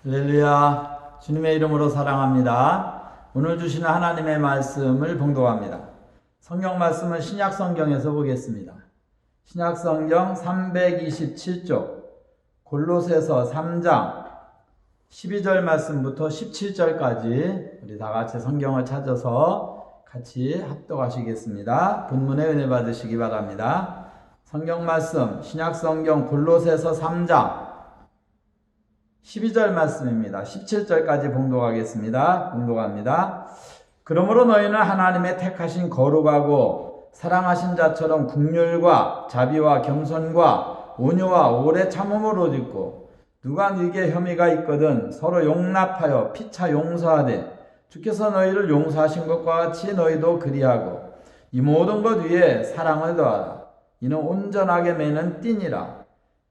할렐루야. 주님의 이름으로 사랑합니다. 오늘 주시는 하나님의 말씀을 봉독합니다. 성경 말씀은 신약 성경에서 보겠습니다. 신약 성경 327쪽 골로새서 3장 12절 말씀부터 17절까지 우리 다 같이 성경을 찾아서 같이 합독하시겠습니다. 본문에 은혜 받으시기 바랍니다. 성경 말씀 신약 성경 골로새서 3장 12절 말씀입니다. 17절까지 봉독합니다. 그러므로 너희는 하나님의 택하신 거룩하고 사랑하신 자처럼 긍휼과 자비와 겸손과 온유와 오래 참음으로 짓고 누가 네게 혐의가 있거든 서로 용납하여 피차 용서하되 주께서 너희를 용서하신 것과 같이 너희도 그리하고 이 모든 것 위에 사랑을 더하라. 이는 온전하게 매는 띠니라.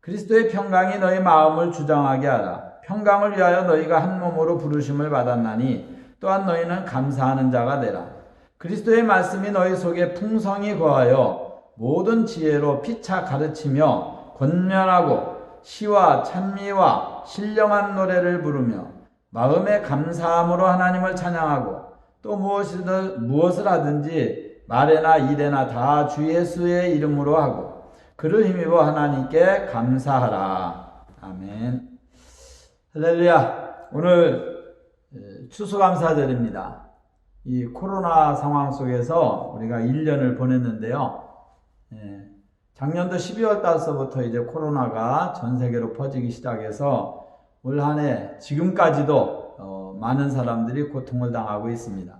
그리스도의 평강이 너희 마음을 주장하게 하라. 평강을 위하여 너희가 한 몸으로 부르심을 받았나니 또한 너희는 감사하는 자가 되라. 그리스도의 말씀이 너희 속에 풍성히 거하여 모든 지혜로 피차 가르치며 권면하고 시와 찬미와 신령한 노래를 부르며 마음의 감사함으로 하나님을 찬양하고 또 무엇을 하든지 말에나 일에나 다 주 예수의 이름으로 하고 그를 힘입어 하나님께 감사하라. 아멘. 할렐루야. 오늘 추수감사절입니다. 이 코로나 상황 속에서 우리가 1년을 보냈는데요. 작년도 12월 달서부터 이제 코로나가 전 세계로 퍼지기 시작해서 올 한 해 지금까지도 많은 사람들이 고통을 당하고 있습니다.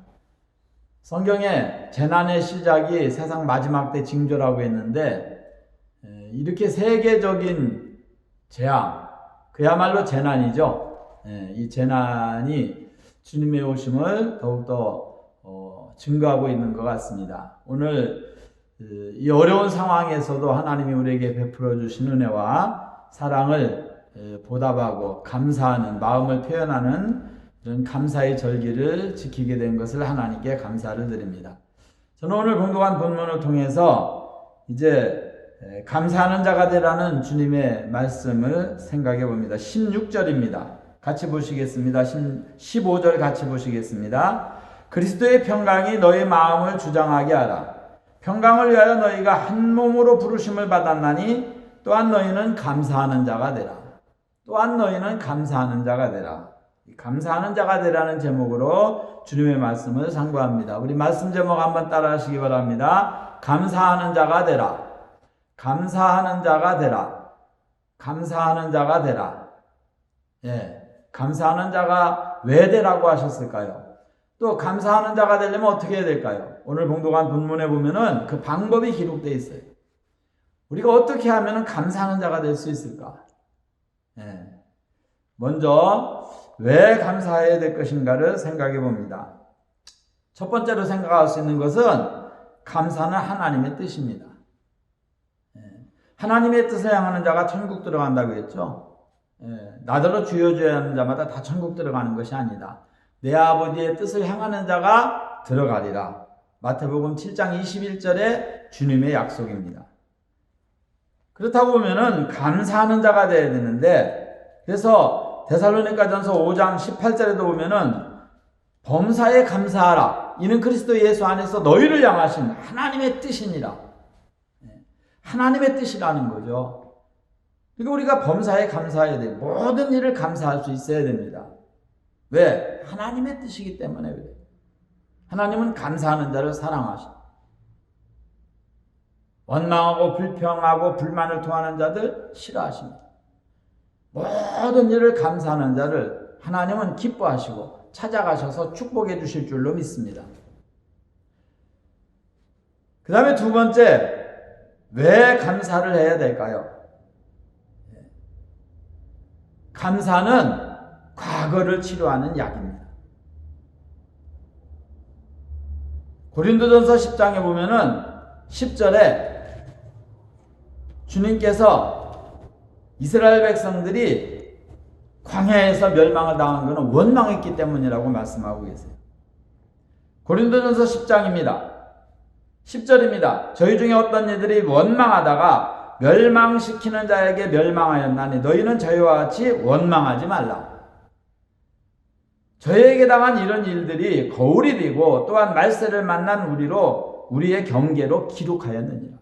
성경에 재난의 시작이 세상 마지막 때 징조라고 했는데 이렇게 세계적인 재앙, 그야말로 재난이죠. 이 재난이 주님의 오심을 더욱더 증거하고 있는 것 같습니다. 오늘 이 어려운 상황에서도 하나님이 우리에게 베풀어 주신 은혜와 사랑을 보답하고 감사하는 마음을 표현하는 이런 감사의 절기를 지키게 된 것을 하나님께 감사를 드립니다. 저는 오늘 봉독한 본문을 통해서 이제 감사하는 자가 되라는 주님의 말씀을 생각해 봅니다. 16절입니다. 같이 보시겠습니다. 15절 같이 보시겠습니다. 그리스도의 평강이 너희 마음을 주장하게 하라. 평강을 위하여 너희가 한 몸으로 부르심을 받았나니 또한 너희는 감사하는 자가 되라. 또한 너희는 감사하는 자가 되라. 감사하는 자가 되라는 제목으로 주님의 말씀을 상고합니다. 우리 말씀 제목 한번 따라 하시기 바랍니다. 감사하는 자가 되라. 감사하는 자가 되라. 감사하는 자가 되라. 감사하는 자가 왜 되라고 하셨을까요? 또 감사하는 자가 되려면 어떻게 해야 될까요? 오늘 봉독한 본문에 보면은 그 방법이 기록되어 있어요. 우리가 어떻게 하면 감사하는 자가 될 수 있을까? 먼저 왜 감사해야 될 것인가를 생각해 봅니다. 첫 번째로 생각할 수 있는 것은 감사는 하나님의 뜻입니다. 하나님의 뜻을 향하는 자가 천국 들어간다고 했죠. 나더러 주여 주여 하는 자마다 다 천국 들어가는 것이 아니다. 내 아버지의 뜻을 향하는 자가 들어가리라. 마태복음 7장 21절에 주님의 약속입니다. 그렇다고 보면은 감사하는 자가 되어야 되는데, 그래서 데살로니가전서 5장 18절에도 보면은 범사에 감사하라. 이는 그리스도 예수 안에서 너희를 향하신 하나님의 뜻이니라. 하나님의 뜻이라는 거죠. 그러니까 우리가 범사에 감사해야 돼요. 모든 일을 감사할 수 있어야 됩니다. 왜? 하나님의 뜻이기 때문에 그래요. 하나님은 감사하는 자를 사랑하십니다. 원망하고 불평하고 불만을 토하는 자들 싫어하십니다. 모든 일을 감사하는 자를 하나님은 기뻐하시고 찾아가셔서 축복해 주실 줄로 믿습니다. 그 다음에 두 번째, 왜 감사를 해야 될까요? 감사는 과거를 치료하는 약입니다. 고린도전서 10장에 보면은 10절에 주님께서 이스라엘 백성들이 광야에서 멸망을 당한 것은 원망했기 때문이라고 말씀하고 계세요. 고린도전서 10장입니다. 10절입니다. 저희 중에 어떤 이들이 원망하다가 멸망시키는 자에게 멸망하였나니 너희는 저희와 같이 원망하지 말라. 저에게 당한 이런 일들이 거울이 되고 또한 말세를 만난 우리의 경계로 기록하였느니라.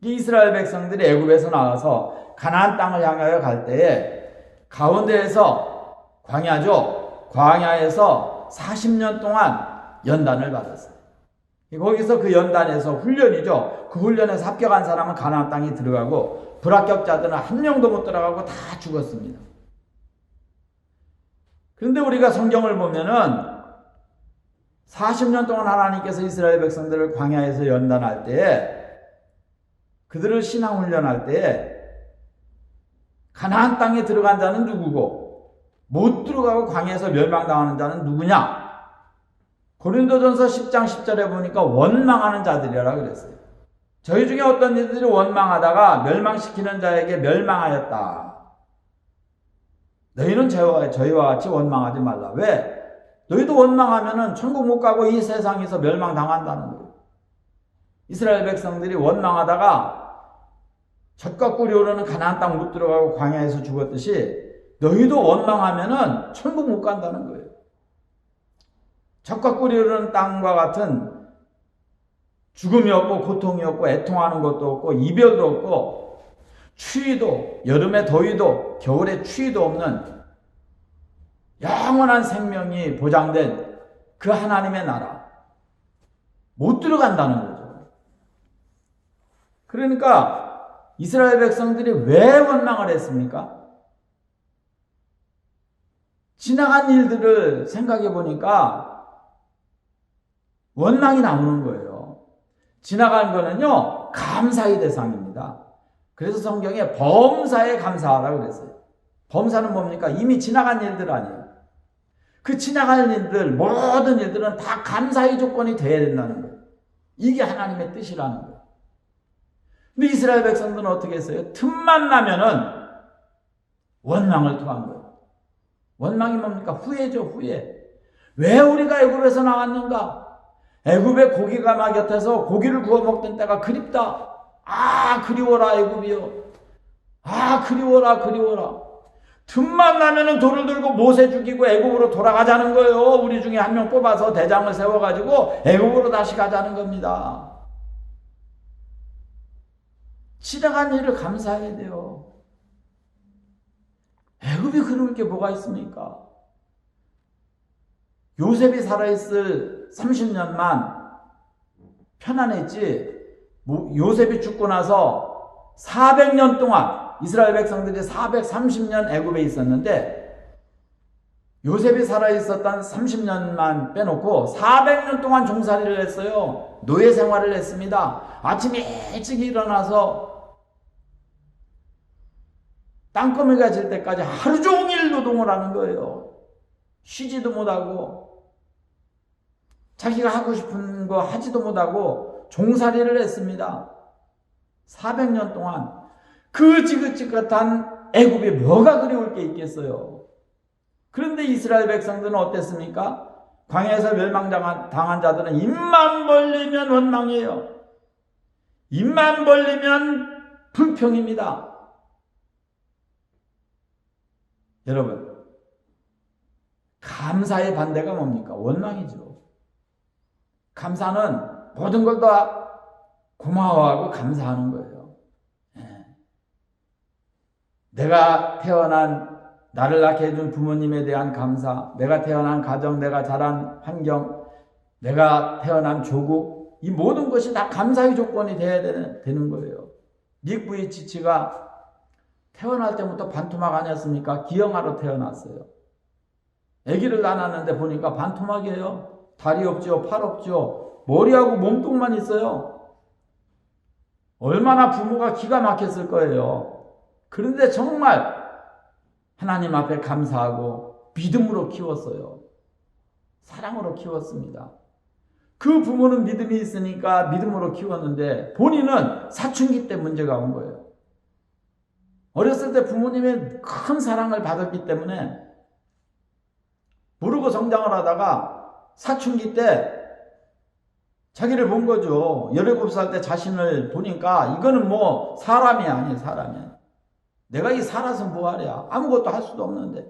이스라엘 백성들이 애굽에서 나와서 가나안 땅을 향하여 갈 때에 가운데에서 광야에서 40년 동안 연단을 받았어요. 거기서 그 연단에서 훈련이죠. 그 훈련에서 합격한 사람은 가나안 땅에 들어가고 불합격자들은 한 명도 못 들어가고 다 죽었습니다. 그런데 우리가 성경을 보면은 40년 동안 하나님께서 이스라엘 백성들을 광야에서 연단할 때에 그들을 신앙 훈련할 때에 가나안 땅에 들어간 자는 누구고 못 들어가고 광야에서 멸망당하는 자는 누구냐? 고린도전서 10장 10절에 보니까 원망하는 자들이라 그랬어요. 저희 중에 어떤 이들이 원망하다가 멸망시키는 자에게 멸망하였다. 너희는 저희와 같이 원망하지 말라. 왜? 너희도 원망하면은 천국 못 가고 이 세상에서 멸망당한다는 거예요. 이스라엘 백성들이 원망하다가 젖과 꿀이 흐르는 가나안 땅 못 들어가고 광야에서 죽었듯이 너희도 원망하면은 천국 못 간다는 거예요. 젖과 꿀이 흐르는 땅과 같은 죽음이 없고 고통이 없고 애통하는 것도 없고 이별도 없고 추위도 여름에 더위도 겨울에 추위도 없는 영원한 생명이 보장된 그 하나님의 나라 못 들어간다는 거죠. 그러니까 이스라엘 백성들이 왜 원망을 했습니까? 지나간 일들을 생각해 보니까 원망이 나오는 거예요. 지나간 거는요, 감사의 대상입니다. 그래서 성경에 범사에 감사하라고 그랬어요. 범사는 뭡니까? 이미 지나간 일들 아니에요. 그 지나간 일들, 모든 일들은 다 감사의 조건이 되어야 된다는 거예요. 이게 하나님의 뜻이라는 거예요. 근데 이스라엘 백성들은 어떻게 했어요? 틈만 나면은 원망을 토한 거예요. 원망이 뭡니까? 후회죠, 후회. 왜 우리가 애굽에서 나왔는가? 애굽에 고기가 막 곁에서 고기를 구워 먹던 때가 그립다. 아, 그리워라 애굽이여. 아, 그리워라 그리워라. 틈만 나면은 돌을 들고 모세 죽이고 애굽으로 돌아가자는 거예요. 우리 중에 한 명 뽑아서 대장을 세워가지고 애굽으로 다시 가자는 겁니다. 지나간 일을 감사해야 돼요. 애굽이 그럴 게 뭐가 있습니까? 요셉이 살아있을 30년만 편안했지. 요셉이 죽고 나서 400년 동안 이스라엘 백성들이 430년 애굽에 있었는데 요셉이 살아있었던 30년만 빼놓고 400년 동안 종살이를 했어요. 노예 생활을 했습니다. 아침에 일찍 일어나서 땅거미가 질 때까지 하루 종일 노동을 하는 거예요. 쉬지도 못하고 자기가 하고 싶은 거 하지도 못하고 종살이를 했습니다. 400년 동안. 그 지긋지긋한 애굽에 뭐가 그리울 게 있겠어요. 그런데 이스라엘 백성들은 어땠습니까? 광야에서 멸망당한 자들은 입만 벌리면 원망이에요. 입만 벌리면 불평입니다. 여러분, 감사의 반대가 뭡니까? 원망이죠. 감사는 모든 걸 다 고마워하고 감사하는 거예요. 내가 태어난 나를 낳게 해준 부모님에 대한 감사, 내가 태어난 가정, 내가 자란 환경, 내가 태어난 조국, 이 모든 것이 다 감사의 조건이 돼야 되는 거예요. 닉 부이치치가 태어날 때부터 반토막 아니었습니까? 기형아로 태어났어요. 아기를 낳았는데 보니까 반토막이에요. 다리 없죠, 팔 없죠, 머리하고 몸통만 있어요. 얼마나 부모가 기가 막혔을 거예요. 그런데 정말 하나님 앞에 감사하고 믿음으로 키웠어요. 사랑으로 키웠습니다. 그 부모는 믿음이 있으니까 믿음으로 키웠는데 본인은 사춘기 때 문제가 온 거예요. 어렸을 때 부모님의 큰 사랑을 받았기 때문에 모르고 성장을 하다가 사춘기 때 자기를 본 거죠. 17살 때 자신을 보니까 이거는 뭐 사람이 아니에요. 사람이. 내가 이 살아서 뭐하랴. 아무것도 할 수도 없는데.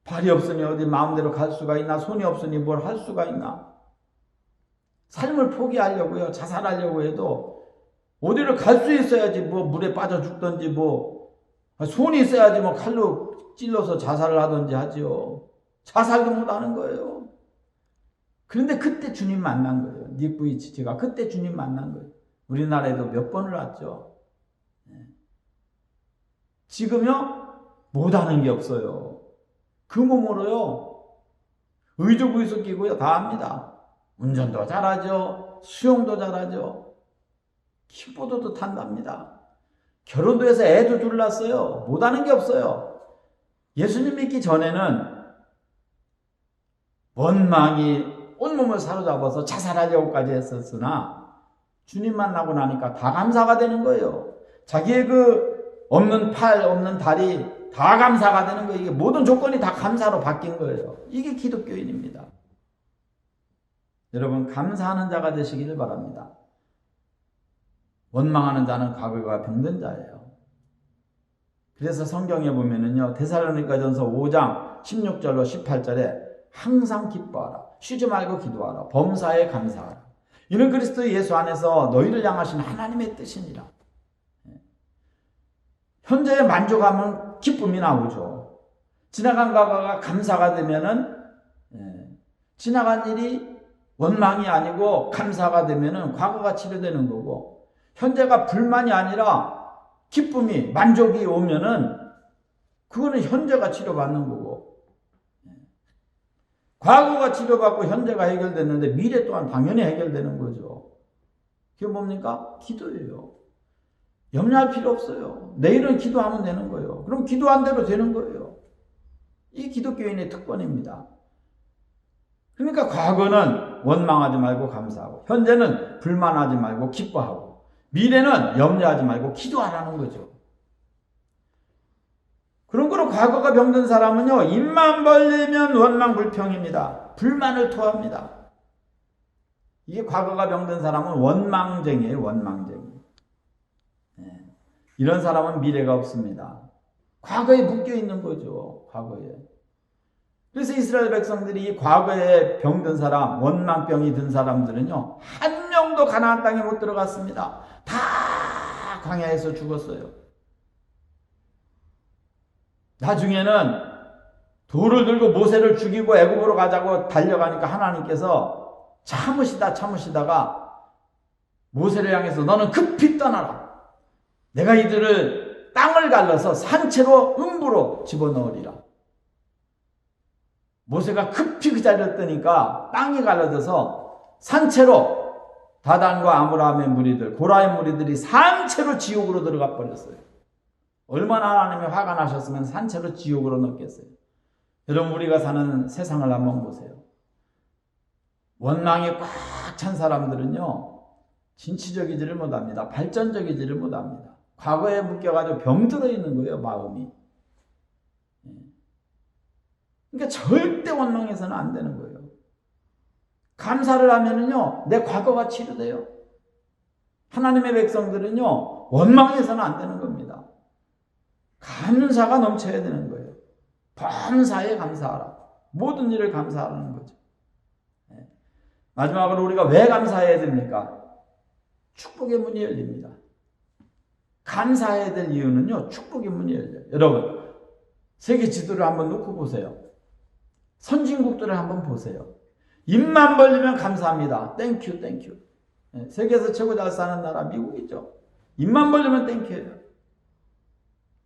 발이 없으니 어디 마음대로 갈 수가 있나? 손이 없으니 뭘 할 수가 있나? 삶을 포기하려고요. 자살하려고 해도 어디를 갈 수 있어야지 뭐 물에 빠져 죽든지 뭐 손이 있어야지 뭐 칼로 찔러서 자살을 하든지 하지요. 자살도 못하는 거예요. 그런데 그때 주님 만난 거예요. 닉부이치치가 그때 주님 만난 거예요. 우리나라에도 몇 번을 왔죠. 지금요 못하는 게 없어요. 그 몸으로요 의족의석 끼고요 다 합니다. 운전도 잘하죠. 수영도 잘하죠. 킥보드도 탄답니다. 결혼도 해서 애도 둘 낳았어요. 못하는 게 없어요. 예수님 믿기 전에는 원망이 온몸을 사로잡아서 자살하려고까지 했었으나 주님 만나고 나니까 다 감사가 되는 거예요. 자기의 그 없는 팔, 없는 다리 다 감사가 되는 거예요. 이게 모든 조건이 다 감사로 바뀐 거예요. 이게 기독교인입니다. 여러분 감사하는 자가 되시기를 바랍니다. 원망하는 자는 과거가 병든 자예요. 그래서 성경에 보면은요 데살로니가전서 5장 16절로 18절에 항상 기뻐하라. 쉬지 말고 기도하라. 범사에 감사하라. 이는 그리스도 예수 안에서 너희를 향하신 하나님의 뜻이니라. 현재의 만족하면 기쁨이 나오죠. 지나간 과거가 감사가 되면은 지나간 일이 원망이 아니고 감사가 되면은 과거가 치료되는 거고, 현재가 불만이 아니라 기쁨이 만족이 오면은 그거는 현재가 치료받는 거고, 과거가 치료받고 현재가 해결됐는데 미래 또한 당연히 해결되는 거죠. 그게 뭡니까? 기도예요. 염려할 필요 없어요. 내일은 기도하면 되는 거예요. 그럼 기도한 대로 되는 거예요. 이 기독교인의 특권입니다. 그러니까 과거는 원망하지 말고 감사하고, 현재는 불만하지 말고 기뻐하고, 미래는 염려하지 말고 기도하라는 거죠. 그런 거로 과거가 병든 사람은요, 입만 벌리면 원망 불평입니다. 불만을 토합니다. 이게 과거가 병든 사람은 원망쟁이에요. 원망쟁이. 이런 사람은 미래가 없습니다. 과거에 묶여 있는 거죠. 과거에. 그래서 이스라엘 백성들이 이 과거에 병든 사람, 원망병이 든 사람들은요, 한 명도 가나안 땅에 못 들어갔습니다. 다 광야에서 죽었어요. 나중에는 돌을 들고 모세를 죽이고 애굽으로 가자고 달려가니까 하나님께서 참으시다가 모세를 향해서 너는 급히 떠나라. 내가 이들을 땅을 갈라서 산채로 음부로 집어넣으리라. 모세가 급히 그 자리를 뜨니까 땅이 갈라져서 산채로 다단과 아므람의 무리들, 고라의 무리들이 산채로 지옥으로 들어가 버렸어요. 얼마나 하나님이 화가 나셨으면 산채로 지옥으로 넣겠어요. 여러분, 우리가 사는 세상을 한번 보세요. 원망이 꽉 찬 사람들은요, 진취적이지를 못합니다. 발전적이지를 못합니다. 과거에 묶여가지고 병들어 있는 거예요, 마음이. 그러니까 절대 원망해서는 안 되는 거예요. 감사를 하면은요, 내 과거가 치료돼요. 하나님의 백성들은요, 원망해서는 안 되는 겁니다. 감사가 넘쳐야 되는 거예요. 범사에 감사하라. 모든 일을 감사하라는 거죠. 마지막으로 우리가 왜 감사해야 됩니까? 축복의 문이 열립니다. 감사해야 될 이유는요, 축복의 문이 열려요. 여러분, 세계 지도를 한번 놓고 보세요. 선진국들을 한번 보세요. 입만 벌리면 감사합니다. 땡큐. 세계에서 최고 잘 사는 나라 미국이죠. 입만 벌리면 땡큐예요.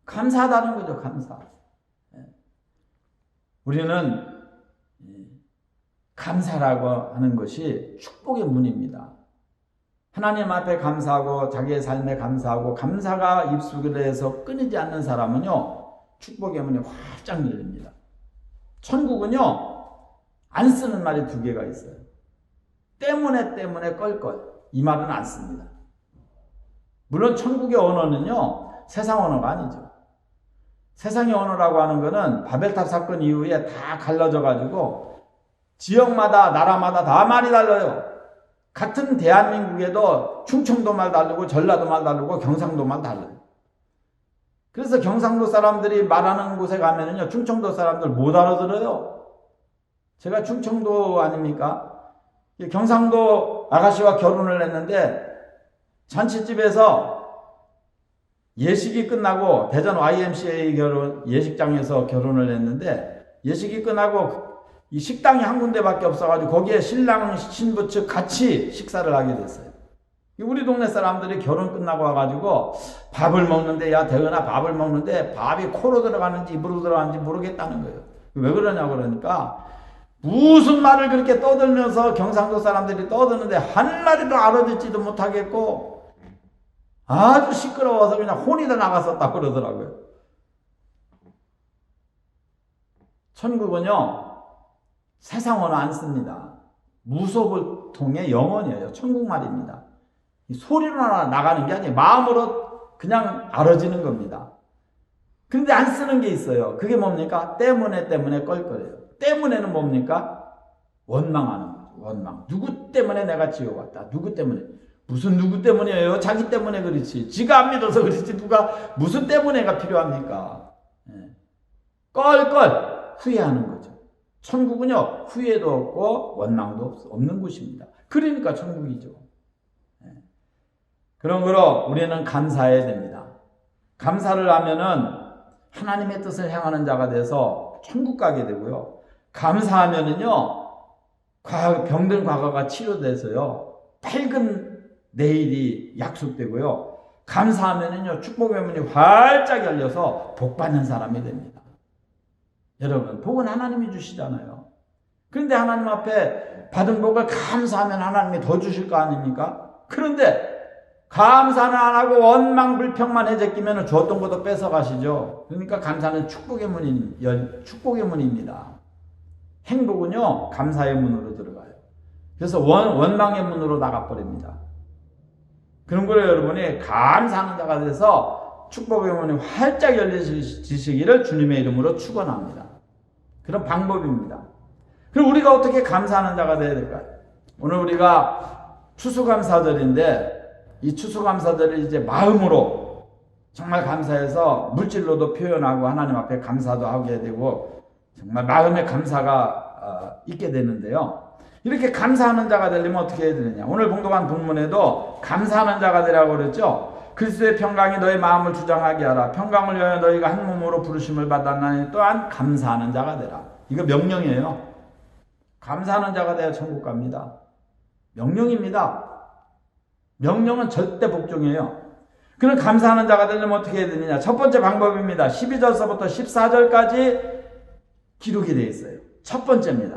감사하다는 거죠. 감사. 우리는 감사라고 하는 것이 축복의 문입니다. 하나님 앞에 감사하고 자기의 삶에 감사하고 감사가 입술에서 끊이지 않는 사람은요, 축복의 문이 활짝 열립니다. 천국은요, 안 쓰는 말이 2개가 있어요. 때문에 껄껄. 이 말은 안 씁니다. 물론 천국의 언어는요, 세상 언어가 아니죠. 세상의 언어라고 하는 거는 바벨탑 사건 이후에 다 갈라져 가지고 지역마다 나라마다 다 말이 달라요. 같은 대한민국에도 충청도 말 다르고 전라도 말 다르고 경상도 말 달라요. 그래서 경상도 사람들이 말하는 곳에 가면은요, 충청도 사람들 못 알아들어요. 제가 충청도 아닙니까? 경상도 아가씨와 결혼을 했는데 잔치집에서 예식이 끝나고 대전 YMCA 예식장에서 결혼을 했는데 예식이 끝나고 이 식당이 한 군데밖에 없어가지고 거기에 신랑 신부 측 같이 식사를 하게 됐어요. 우리 동네 사람들이 결혼 끝나고 와가지고 밥을 먹는데, 야 대은아 밥을 먹는데 밥이 코로 들어가는지 입으로 들어가는지 모르겠다는 거예요. 왜 그러냐 그러니까 무슨 말을 그렇게 떠들면서 경상도 사람들이 떠드는데 한마디도 알아듣지도 못하겠고 아주 시끄러워서 그냥 혼이 다 나갔었다 그러더라고요. 천국은요, 세상 언어 안 씁니다. 무속을 통해 영언이에요. 천국말입니다. 소리로 나가는 게 아니에요. 마음으로 그냥 알아지는 겁니다. 그런데 안 쓰는 게 있어요. 그게 뭡니까? 때문에 껄거려요. 때문에는 뭡니까? 원망하는 거죠. 원망. 누구 때문에 내가 지옥 왔다. 누구 때문에. 무슨 누구 때문이에요? 자기 때문에 그렇지. 지가 안 믿어서 그렇지. 누가 무슨 때문에가 필요합니까? 껄껄 후회하는 거죠. 천국은요, 후회도 없고 원망도 없는 곳입니다. 그러니까 천국이죠. 그러므로 우리는 감사해야 됩니다. 감사를 하면은 하나님의 뜻을 행하는 자가 돼서 천국 가게 되고요. 감사하면은요, 병든 과거가 치료돼서요, 밝은 내일이 약속되고요. 감사하면은요, 축복의 문이 활짝 열려서 복 받는 사람이 됩니다. 여러분, 복은 하나님이 주시잖아요. 그런데 하나님 앞에 받은 복을 감사하면 하나님이 더 주실 거 아닙니까? 그런데 감사는 안 하고 원망 불평만 해제끼면 줬던 것도 뺏어 가시죠. 그러니까 감사는 축복의 문입니다. 행복은요, 감사의 문으로 들어가요. 그래서 원망의 문으로 나가버립니다. 그런 거를 여러분이 감사하는 자가 돼서 축복의 문이 활짝 열리시기를 주님의 이름으로 축원합니다. 그런 방법입니다. 그럼 우리가 어떻게 감사하는 자가 되어야 될까요? 오늘 우리가 추수감사절인데 이 추수감사절을 이제 마음으로 정말 감사해서 물질로도 표현하고 하나님 앞에 감사도 하게 되고 정말 마음의 감사가 있게 되는데요. 이렇게 감사하는 자가 되려면 어떻게 해야 되느냐? 오늘 봉독한 본문에도 감사하는 자가 되라고 그랬죠. 그리스도의 평강이 너희 마음을 주장하게 하라. 평강을 위하여 너희가 한 몸으로 부르심을 받았나니 또한 감사하는 자가 되라. 이거 명령이에요. 감사하는 자가 되어 천국 갑니다. 명령입니다. 명령은 절대 복종이에요. 그럼 감사하는 자가 되려면 어떻게 해야 되느냐? 첫 번째 방법입니다. 12절서부터 14절까지 기록이 되어 있어요. 첫 번째입니다.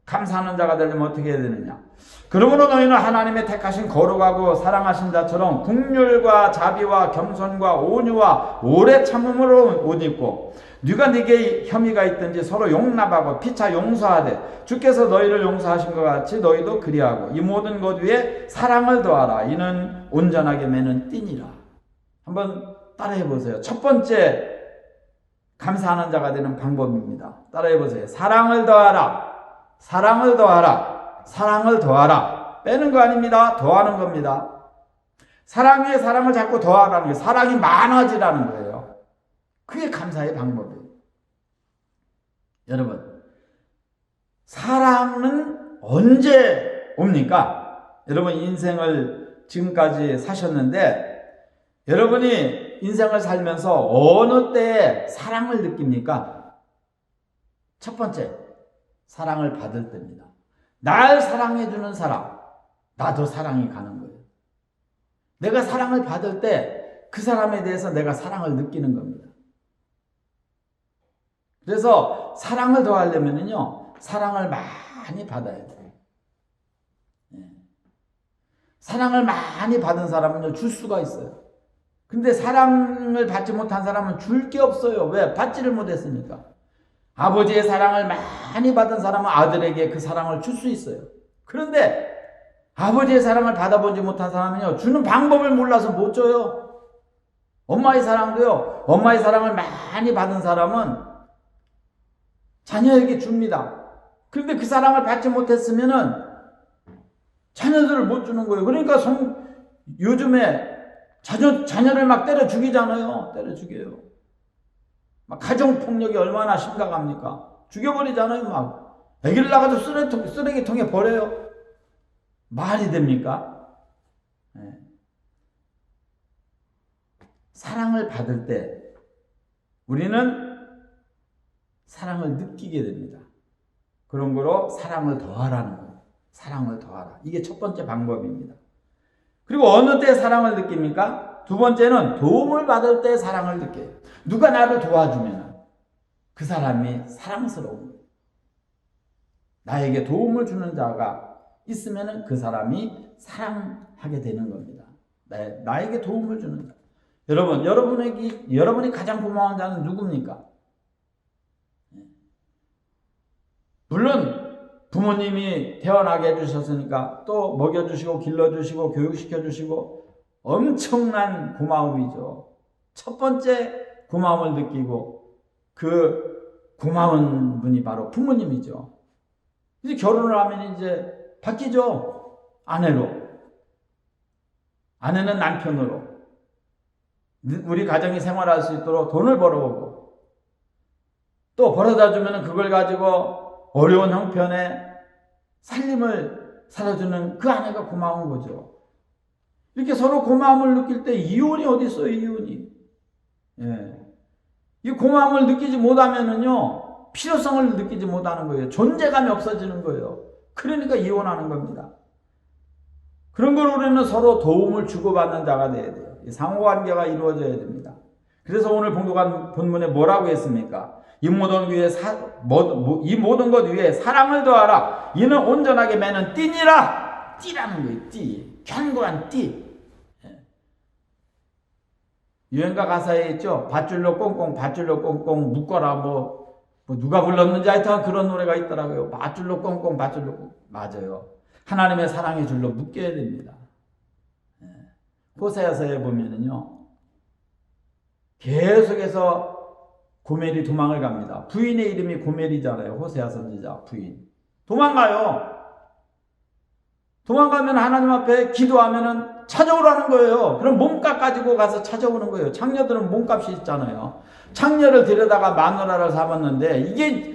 감사하는 자가 되려면 어떻게 해야 되느냐? 그러므로 너희는 하나님의 택하신 거룩하고 사랑하신 자처럼 긍휼과 자비와 겸손과 온유와 오래 참음으로 옷 입고 네가 네게 혐의가 있든지 서로 용납하고 피차 용서하되 주께서 너희를 용서하신 것 같이 너희도 그리하고 이 모든 것 위에 사랑을 더하라. 이는 온전하게 매는 띠니라. 한번 따라해 보세요. 첫 번째 감사하는 자가 되는 방법입니다. 따라해 보세요. 사랑을 더하라. 사랑을 더하라. 사랑을 더하라. 빼는 거 아닙니다. 더하는 겁니다. 사랑 위에 사랑을 자꾸 더하라는 거예요. 사랑이 많아지라는 거예요. 그게 감사의 방법이에요. 여러분, 사랑은 언제 옵니까? 여러분 인생을 지금까지 사셨는데 여러분이 인생을 살면서 어느 때에 사랑을 느낍니까? 첫 번째, 사랑을 받을 때입니다. 날 사랑해주는 사람, 나도 사랑이 가는 거예요. 내가 사랑을 받을 때 그 사람에 대해서 내가 사랑을 느끼는 겁니다. 그래서 사랑을 더하려면요, 사랑을 많이 받아야 돼요. 사랑을 많이 받은 사람은요, 줄 수가 있어요. 근데 사랑을 받지 못한 사람은 줄 게 없어요. 왜? 받지를 못했으니까. 아버지의 사랑을 많이 받은 사람은 아들에게 그 사랑을 줄 수 있어요. 그런데 아버지의 사랑을 받아보지 못한 사람은요, 주는 방법을 몰라서 못 줘요. 엄마의 사랑도요, 엄마의 사랑을 많이 받은 사람은 자녀에게 줍니다. 그런데 그 사랑을 받지 못했으면은 자녀들을 못 주는 거예요. 그러니까 요즘에 자녀를 막 때려 죽이잖아요. 때려 죽여요. 막 가정폭력이 얼마나 심각합니까? 죽여버리잖아요. 막 애기를 나가서 쓰레기통에 버려요. 말이 됩니까? 네. 사랑을 받을 때 우리는 사랑을 느끼게 됩니다. 그런 거로 사랑을 더하라는 거예요. 사랑을 더하라. 이게 첫 번째 방법입니다. 그리고 어느 때 사랑을 느낍니까? 두 번째는 도움을 받을 때 사랑을 느껴요. 누가 나를 도와주면 그 사람이 사랑스러운 거예요. 나에게 도움을 주는 자가 있으면 그 사람이 사랑하게 되는 겁니다. 나에게 도움을 주는 자. 여러분이 가장 고마운 자는 누굽니까? 물론 부모님이 태어나게 해주셨으니까 또 먹여주시고 길러주시고 교육시켜주시고 엄청난 고마움이죠. 첫 번째 고마움을 느끼고 그 고마운 분이 바로 부모님이죠. 이제 결혼을 하면 이제 바뀌죠. 아내로. 아내는 남편으로. 우리 가정이 생활할 수 있도록 돈을 벌어오고 또 벌어다 주면 그걸 가지고 어려운 형편의 살림을 살아주는 그 아내가 고마운 거죠. 이렇게 서로 고마움을 느낄 때 이혼이 어디 있어요, 이혼이. 예. 이 고마움을 느끼지 못하면은요, 필요성을 느끼지 못하는 거예요. 존재감이 없어지는 거예요. 그러니까 이혼하는 겁니다. 그런 걸 우리는 서로 도움을 주고받는 자가 돼야 돼요. 상호관계가 이루어져야 됩니다. 그래서 오늘 본문에 뭐라고 했습니까? 이 모든 것 위에 사랑을 더하라. 이는 온전하게 매는 띠니라. 띠라는 거예요. 띠. 견고한 띠. 유행가 가사에 있죠. 밧줄로 꽁꽁 밧줄로 꽁꽁 묶어라. 뭐 누가 불렀는지 하여튼 그런 노래가 있더라고요. 밧줄로 꽁꽁 밧줄로 꽁꽁. 맞아요. 하나님의 사랑의 줄로 묶여야 됩니다. 호세아서에 보면은요. 계속해서 고멜이 도망을 갑니다. 부인의 이름이 고멜이잖아요. 호세아 선지자 부인. 도망가요. 도망가면 하나님 앞에 기도하면은 찾아오라는 거예요. 그럼 몸값 가지고 가서 찾아오는 거예요. 창녀들은 몸값이 있잖아요. 창녀를 데려다가 마누라를 삼았는데 이게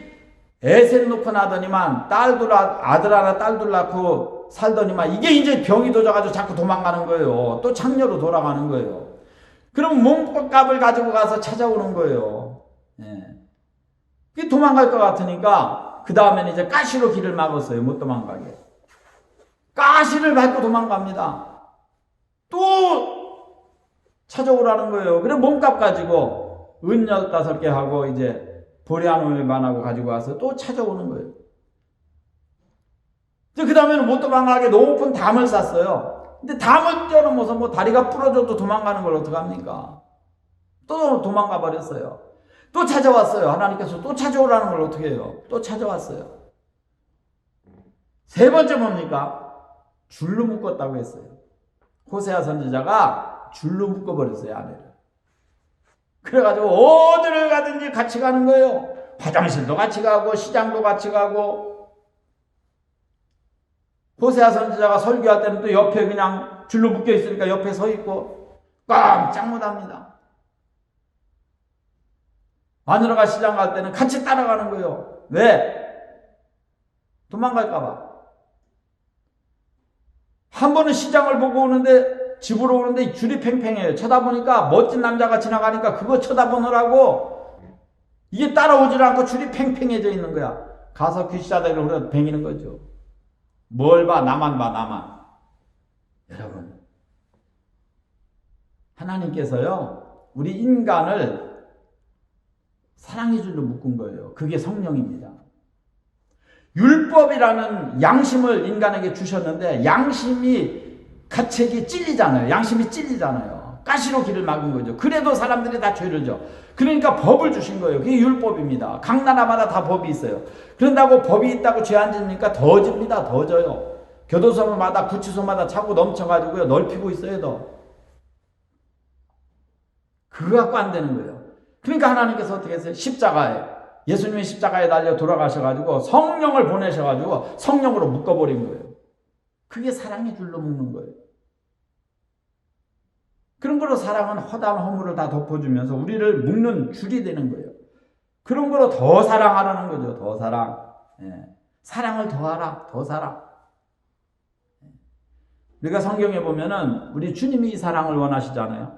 애셋 놓고 나더니만 아들 하나 딸 둘 낳고 살더니만 이게 이제 병이 도져가지고 자꾸 도망가는 거예요. 또 창녀로 돌아가는 거예요. 그럼 몸값을 가지고 가서 찾아오는 거예요. 예. 도망갈 것 같으니까 그 다음에는 이제 가시로 길을 막았어요. 못 도망가게. 가시를 밟고 도망갑니다. 또 찾아오라는 거예요. 그래 몸값 가지고 은 15개 하고 이제 보리아노일만 하고 가지고 와서 또 찾아오는 거예요. 그 다음에는 못 도망가게 높은 담을 쌌어요. 근데 담을 뛰어넘어서 뭐 다리가 부러져도 도망가는 걸 어떡합니까? 또 도망가 버렸어요. 또 찾아왔어요. 하나님께서 또 찾아오라는 걸 어떻게 해요? 또 찾아왔어요. 세 번째 뭡니까? 줄로 묶었다고 했어요. 호세아 선지자가 줄로 묶어버렸어요, 아내를. 그래가지고 어디를 가든지 같이 가는 거예요. 화장실도 같이 가고 시장도 같이 가고. 호세아 선지자가 설교할 때는 또 옆에 그냥 줄로 묶여 있으니까 옆에 서 있고 깜짝 못합니다. 마누라가 시장 갈 때는 같이 따라가는 거예요. 왜? 도망갈까봐. 한 번은 시장을 보고 오는데 집으로 오는데 줄이 팽팽해요. 쳐다보니까 멋진 남자가 지나가니까 그거 쳐다보느라고 이게 따라오질 않고 줄이 팽팽해져 있는 거야. 가서 귀시자들을 흐려 뱅이는 거죠. 뭘 봐? 나만 봐, 나만. 여러분, 하나님께서요 우리 인간을 사랑의 줄로 묶은 거예요. 그게 성령입니다. 율법이라는 양심을 인간에게 주셨는데 양심이 가책이 찔리잖아요. 양심이 찔리잖아요. 가시로 길을 막은 거죠. 그래도 사람들이 다 죄를 져. 그러니까 법을 주신 거예요. 그게 율법입니다. 각 나라마다 다 법이 있어요. 그런다고 법이 있다고 죄 안 짓니까 더 집니다. 더 져요. 교도소마다 구치소마다 차고 넘쳐가지고요. 넓히고 있어요. 더. 그거 갖고 안 되는 거예요. 그러니까 하나님께서 어떻게 했어요? 예수님이 십자가에 달려 돌아가셔가지고 성령을 보내셔가지고 성령으로 묶어버린 거예요. 그게 사랑의 줄로 묶는 거예요. 그런 거로 사랑은 허다한 허물을 다 덮어주면서 우리를 묶는 줄이 되는 거예요. 그런 거로 더 사랑하라는 거죠. 더 사랑. 예. 사랑을 더하라. 더 사랑. 우리가 성경에 보면은 우리 주님이 이 사랑을 원하시잖아요.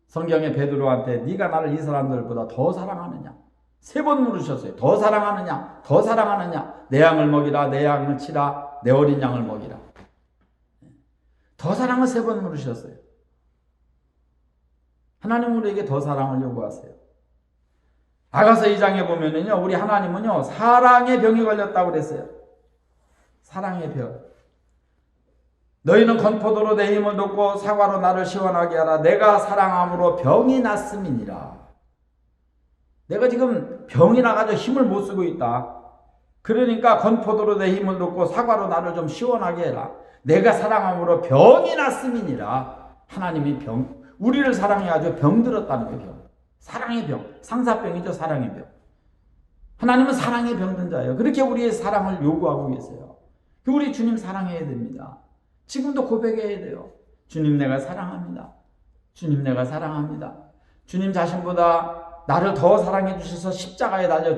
성경에 베드로한테 네가 나를 이 사람들보다 더 사랑하느냐? 3번 물으셨어요. 더 사랑하느냐? 더 사랑하느냐? 내 양을 먹이라. 내 양을 치라. 내 어린 양을 먹이라. 더 사랑을 3번 물으셨어요. 하나님 우리에게 더 사랑을 요구하세요. 아가서 2장에 보면은요, 우리 하나님은요, 사랑의 병이 걸렸다고 그랬어요. 사랑의 병. 너희는 건포도로 내 힘을 돕고 사과로 나를 시원하게 하라. 내가 사랑함으로 병이 났음이니라. 내가 지금 병이 나가지고 힘을 못 쓰고 있다. 그러니까 건포도로 내 힘을 돕고 사과로 나를 좀 시원하게 해라. 내가 사랑함으로 병이 났음이니라. 하나님이 우리를 사랑해가지고 병들었다는 거예요. 병. 사랑의 병. 상사병이죠. 사랑의 병. 하나님은 사랑의 병든 자예요. 그렇게 우리의 사랑을 요구하고 계세요. 우리 주님 사랑해야 됩니다. 지금도 고백해야 돼요. 주님 내가 사랑합니다. 주님 내가 사랑합니다. 주님 자신보다 나를 더 사랑해 주셔서 십자가에 달려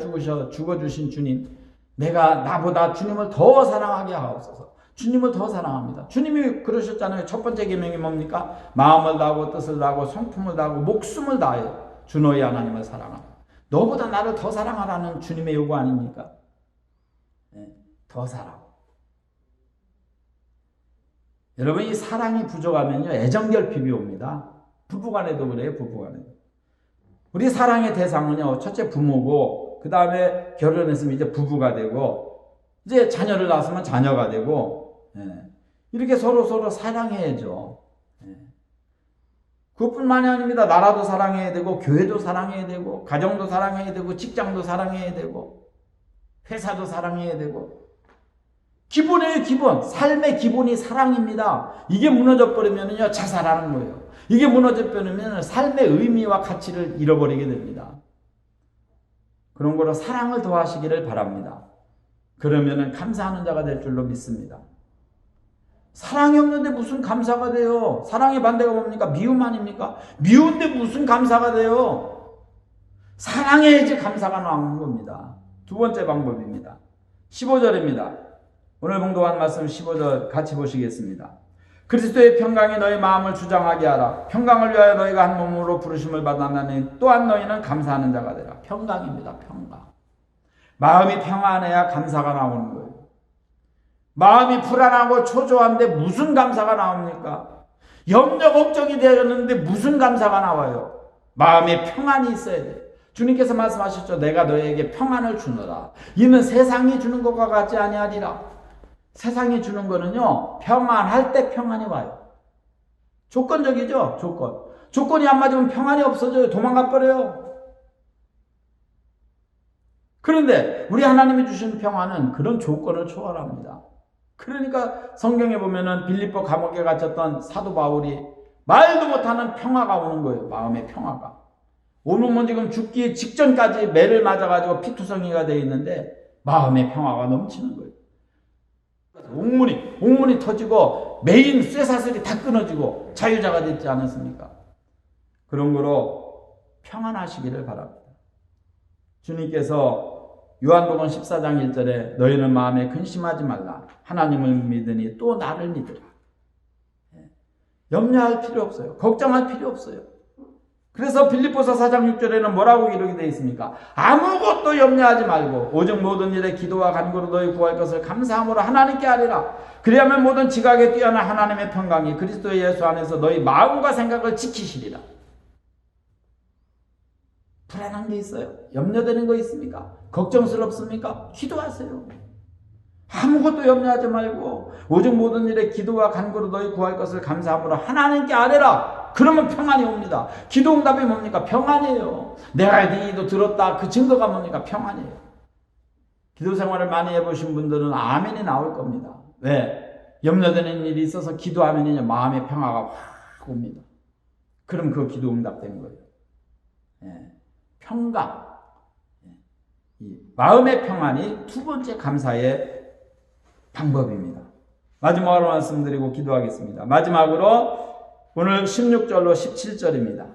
죽어주신 주님, 내가 나보다 주님을 더 사랑하게 하옵소서. 주님을 더 사랑합니다. 주님이 그러셨잖아요. 첫 번째 계명이 뭡니까? 마음을 다하고 뜻을 다하고 성품을 다하고 목숨을 다하여 주 너희 하나님을 사랑하라. 너보다 나를 더 사랑하라는 주님의 요구 아닙니까? 네, 더 사랑. 여러분, 이 사랑이 부족하면요, 애정결핍이 옵니다. 부부간에도 그래요. 부부간에도. 우리 사랑의 대상은요, 첫째 부모고, 그 다음에 결혼했으면 이제 부부가 되고, 이제 자녀를 낳았으면 자녀가 되고, 이렇게 서로 사랑해야죠. 그것뿐만이 아닙니다. 나라도 사랑해야 되고, 교회도 사랑해야 되고, 가정도 사랑해야 되고, 직장도 사랑해야 되고, 회사도 사랑해야 되고. 기본이에요, 기본. 삶의 기본이 사랑입니다. 이게 무너져 버리면요, 자살하는 거예요. 이게 무너져 버리면 삶의 의미와 가치를 잃어버리게 됩니다. 그런 거로 사랑을 더하시기를 바랍니다. 그러면은 감사하는 자가 될 줄로 믿습니다. 사랑이 없는데 무슨 감사가 돼요? 사랑의 반대가 뭡니까? 미움 아닙니까? 미운데 무슨 감사가 돼요? 사랑해야지 감사가 나오는 겁니다. 두 번째 방법입니다. 15절입니다. 오늘 봉독한 말씀 15절 같이 보시겠습니다. 그리스도의 평강이 너희 마음을 주장하게 하라. 평강을 위하여 너희가 한 몸으로 부르심을 받았나니 또한 너희는 감사하는 자가 되라. 평강입니다. 평강. 마음이 평안해야 감사가 나오는 거예요. 마음이 불안하고 초조한데 무슨 감사가 나옵니까? 염려 걱정이 되었는데 무슨 감사가 나와요? 마음에 평안이 있어야 돼요. 주님께서 말씀하셨죠. 내가 너희에게 평안을 주노라. 이는 세상이 주는 것과 같지 아니하리라. 세상이 주는 거는요, 평안할 때 평안이 와요. 조건적이죠. 조건이 안 맞으면 평안이 없어져요. 도망가 버려요. 그런데 우리 하나님이 주신 평안은 그런 조건을 초월합니다. 그러니까 성경에 보면은 빌립보 감옥에 갇혔던 사도 바울이 말도 못하는 평화가 오는 거예요. 마음의 평화가. 오늘은 지금 죽기 직전까지 매를 맞아가지고 피투성이가 되어 있는데 마음의 평화가 넘치는 거예요. 옥문이 터지고 메인 쇠사슬이 다 끊어지고 자유자가 됐지 않았습니까? 그런 거로 평안하시기를 바랍니다. 주님께서 요한복음 14장 1절에 너희는 마음에 근심하지 말라. 하나님을 믿으니 또 나를 믿으라. 염려할 필요 없어요. 걱정할 필요 없어요. 그래서 빌립보서 4장 6절에는 뭐라고 기록이 되어 있습니까? 아무것도 염려하지 말고 오직 모든 일에 기도와 간구로 너희 구할 것을 감사함으로 하나님께 아뢰라. 그리하면 모든 지각에 뛰어난 하나님의 평강이 그리스도 예수 안에서 너희 마음과 생각을 지키시리라. 불안한 게 있어요? 염려되는 거 있습니까? 걱정스럽습니까? 기도하세요. 아무것도 염려하지 말고 오직 모든 일에 기도와 간구로 너희 구할 것을 감사함으로 하나님께 아뢰라. 그러면 평안이 옵니다. 기도 응답이 뭡니까? 평안이에요. 내가 기도 들었다. 그 증거가 뭡니까? 평안이에요. 기도 생활을 많이 해보신 분들은 아멘이 나올 겁니다. 왜? 염려되는 일이 있어서 기도하면 마음의 평화가 확 옵니다. 그럼 그 기도 응답된 거예요. 평강. 이 마음의 평안이 두 번째 감사의 방법입니다. 마지막으로 말씀드리고 기도하겠습니다. 마지막으로 오늘 16절로 17절입니다.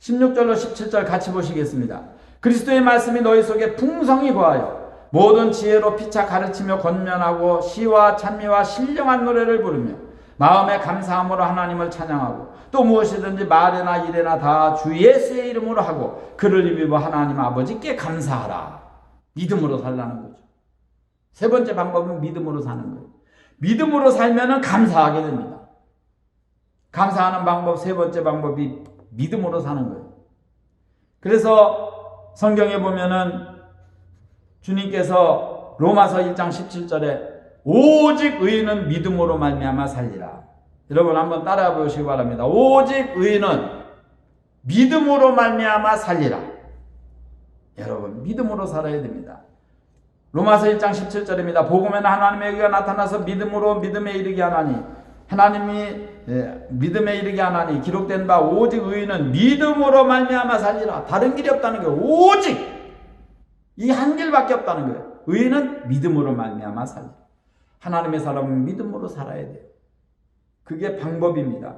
16절로 17절 같이 보시겠습니다. 그리스도의 말씀이 너희 속에 풍성히 거하여 모든 지혜로 피차 가르치며 권면하고 시와 찬미와 신령한 노래를 부르며 마음에 감사함으로 하나님을 찬양하고 또 무엇이든지 말이나 일이나 다 주 예수의 이름으로 하고 그를 입으며 하나님 아버지께 감사하라. 믿음으로 살라는 거죠. 세 번째 방법은 믿음으로 사는 거예요. 믿음으로 살면은 감사하게 됩니다. 감사하는 방법 세 번째 방법이 믿음으로 사는 거예요. 그래서 성경에 보면은 주님께서 로마서 1장 17절에 오직 의인은 믿음으로 말미암아 살리라. 여러분 한번 따라해 보시기 바랍니다. 오직 의인은 믿음으로 말미암아 살리라. 여러분 믿음으로 살아야 됩니다. 로마서 1장 17절입니다. 복음에는 하나님의 의가 나타나서 믿음으로 믿음에 이르게 하나니 하나님이 믿음에 이르게 하나니 기록된 바 오직 의인은 믿음으로 말미암아 살리라. 다른 길이 없다는 거예요. 오직 이 한 길밖에 없다는 거예요. 의인은 믿음으로 말미암아 살리라. 하나님의 사람은 믿음으로 살아야 돼요. 그게 방법입니다.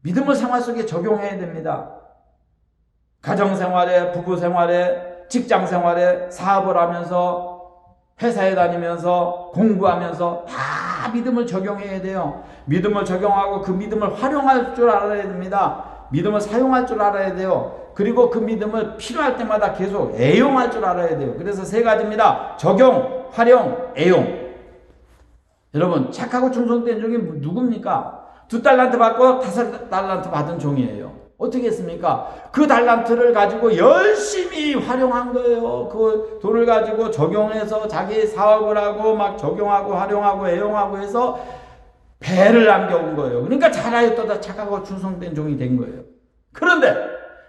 믿음을 생활 속에 적용해야 됩니다. 가정생활에, 부부생활에, 직장생활에, 사업을 하면서, 회사에 다니면서, 공부하면서 다 믿음을 적용해야 돼요. 믿음을 적용하고 그 믿음을 활용할 줄 알아야 됩니다. 믿음을 사용할 줄 알아야 돼요. 그리고 그 믿음을 필요할 때마다 계속 애용할 줄 알아야 돼요. 그래서 세 가지입니다. 적용, 활용, 애용. 여러분 착하고 충성된 종이 누굽니까? 2달란트 받고 5달란트 받은 종이에요. 어떻게 했습니까? 그 달란트를 가지고 열심히 활용한 거예요. 그 돈을 가지고 적용해서 자기 사업을 하고 막 적용하고 활용하고 애용하고 해서 배를 남겨온 거예요. 그러니까 잘하였다 착하고 충성된 종이 된 거예요. 그런데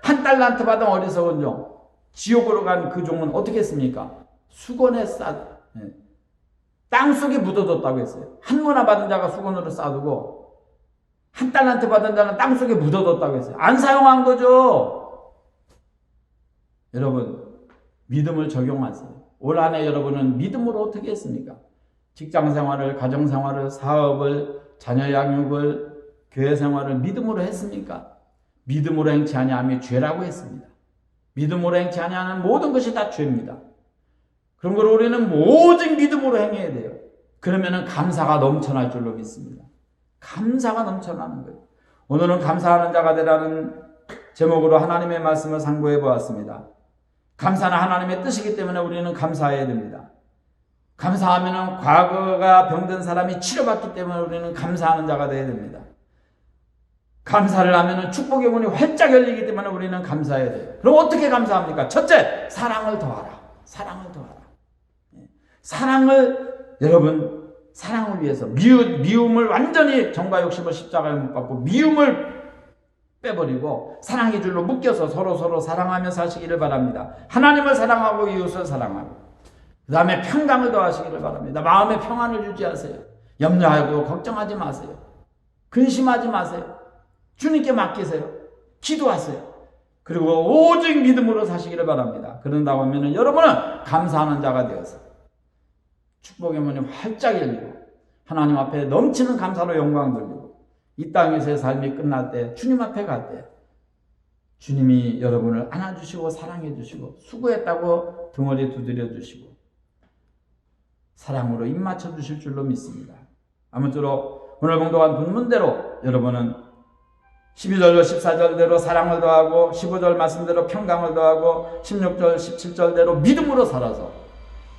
1달란트 받은 어리석은 종, 지옥으로 간 그 종은 어떻게 했습니까? 수건에 땅속에 묻어뒀다고 했어요. 한 문화 받은 자가 수건으로 싸두고 1달란트 받은 자는 땅속에 묻어뒀다고 했어요. 안 사용한 거죠. 여러분 믿음을 적용하세요. 올 한 해 여러분은 믿음으로 어떻게 했습니까? 직장생활을, 가정생활을, 사업을, 자녀 양육을, 교회생활을 믿음으로 했습니까? 믿음으로 행치 아니하면 죄라고 했습니다. 믿음으로 행치 아니하는 모든 것이 다 죄입니다. 그런 걸 우리는 오직 믿음으로 행해야 돼요. 그러면은 감사가 넘쳐날 줄로 믿습니다. 감사가 넘쳐나는 거예요. 오늘은 감사하는 자가 되라는 제목으로 하나님의 말씀을 상고해 보았습니다. 감사는 하나님의 뜻이기 때문에 우리는 감사해야 됩니다. 감사하면은 과거가 병든 사람이 치료받기 때문에 우리는 감사하는 자가 되어야 됩니다. 감사를 하면은 축복의 문이 활짝 열리기 때문에 우리는 감사해야 돼요. 그럼 어떻게 감사합니까? 첫째, 사랑을 더하라. 사랑을 더하라. 사랑을 여러분 사랑을 위해서 미움을 완전히 정과 욕심을 십자가에 못 박고 미움을 빼버리고 사랑의 줄로 묶여서 서로 사랑하며 사시기를 바랍니다. 하나님을 사랑하고 이웃을 사랑하고 그 다음에 평강을 더하시기를 바랍니다. 마음의 평안을 유지하세요. 염려하고 걱정하지 마세요. 근심하지 마세요. 주님께 맡기세요. 기도하세요. 그리고 오직 믿음으로 사시기를 바랍니다. 그런다고 하면 여러분은 감사하는 자가 되어서 축복의 문이 활짝 열리고 하나님 앞에 넘치는 감사로 영광 돌리고 이 땅에서의 삶이 끝날 때 주님 앞에 갈 때 주님이 여러분을 안아주시고 사랑해주시고 수고했다고 등어리 두드려주시고 사랑으로 입맞춰 주실 줄로 믿습니다. 아무쪼록 오늘 봉독한 본문대로 여러분은 12절 14절대로 사랑을 더하고 15절 말씀대로 평강을 더하고 16절 17절대로 믿음으로 살아서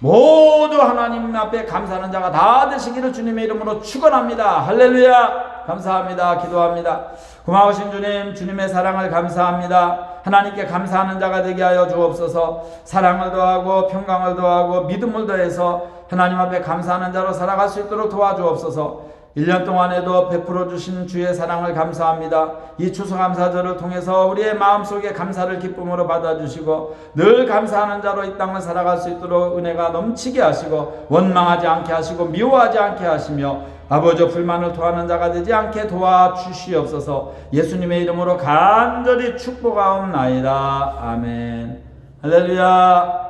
모두 하나님 앞에 감사하는 자가 다 되시기를 주님의 이름으로 축원합니다. 할렐루야. 감사합니다. 기도합니다. 고마우신 주님, 주님의 사랑을 감사합니다. 하나님께 감사하는 자가 되게 하여 주옵소서. 사랑을 더하고 평강을 더하고 믿음을 더해서 하나님 앞에 감사하는 자로 살아갈 수 있도록 도와주옵소서. 1년 동안에도 베풀어 주신 주의 사랑을 감사합니다. 이 추수감사절을 통해서 우리의 마음속에 감사를 기쁨으로 받아주시고 늘 감사하는 자로 이 땅을 살아갈 수 있도록 은혜가 넘치게 하시고 원망하지 않게 하시고 미워하지 않게 하시며 아버지 불만을 토하는 자가 되지 않게 도와주시옵소서. 예수님의 이름으로 간절히 축복하옵나이다. 아멘. 할렐루야.